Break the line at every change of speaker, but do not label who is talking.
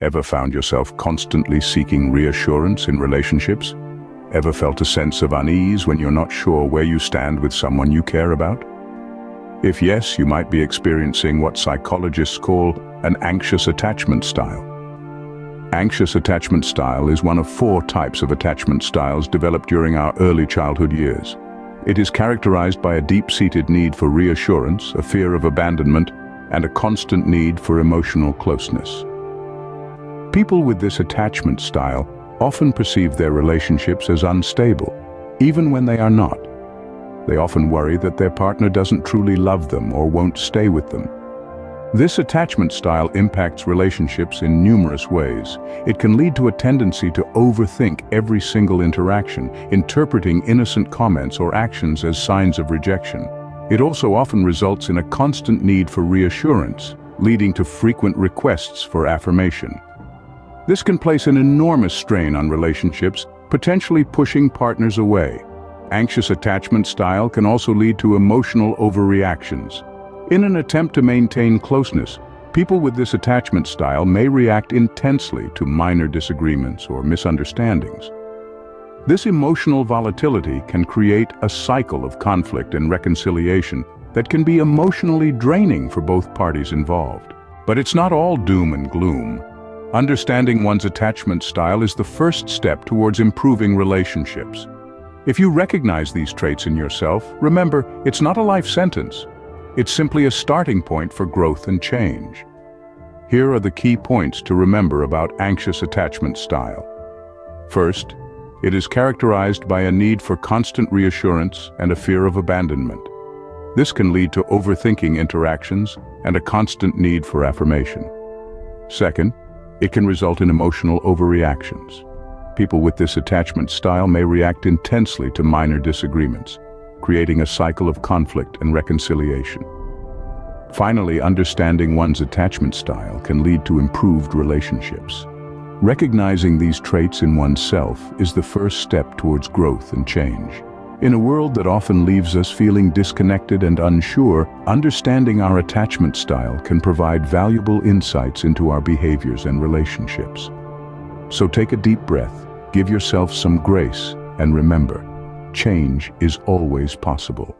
Ever found yourself constantly seeking reassurance in relationships? Ever felt a sense of unease when you're not sure where you stand with someone you care about? If yes, you might be experiencing what psychologists call an anxious attachment style. Anxious attachment style is one of 4 types of attachment styles developed during our early childhood years. It is characterized by a deep-seated need for reassurance, a fear of abandonment, and a constant need for emotional closeness. People with this attachment style often perceive their relationships as unstable, even when they are not. They often worry that their partner doesn't truly love them or won't stay with them. This attachment style impacts relationships in numerous ways. It can lead to a tendency to overthink every single interaction, interpreting innocent comments or actions as signs of rejection. It also often results in a constant need for reassurance, leading to frequent requests for affirmation. This can place an enormous strain on relationships, potentially pushing partners away. Anxious attachment style can also lead to emotional overreactions. In an attempt to maintain closeness, people with this attachment style may react intensely to minor disagreements or misunderstandings. This emotional volatility can create a cycle of conflict and reconciliation that can be emotionally draining for both parties involved. But it's not all doom and gloom. Understanding one's attachment style is the first step towards improving relationships. If you recognize these traits in yourself, remember, it's not a life sentence. It's simply a starting point for growth and change. Here are the key points to remember about anxious attachment style. First, it is characterized by a need for constant reassurance and a fear of abandonment. This can lead to overthinking interactions and a constant need for affirmation. Second, it can result in emotional overreactions. People with this attachment style may react intensely to minor disagreements, creating a cycle of conflict and reconciliation. Finally, understanding one's attachment style can lead to improved relationships. Recognizing these traits in oneself is the first step towards growth and change. In a world that often leaves us feeling disconnected and unsure, understanding our attachment style can provide valuable insights into our behaviors and relationships. So take a deep breath, give yourself some grace, and remember, change is always possible.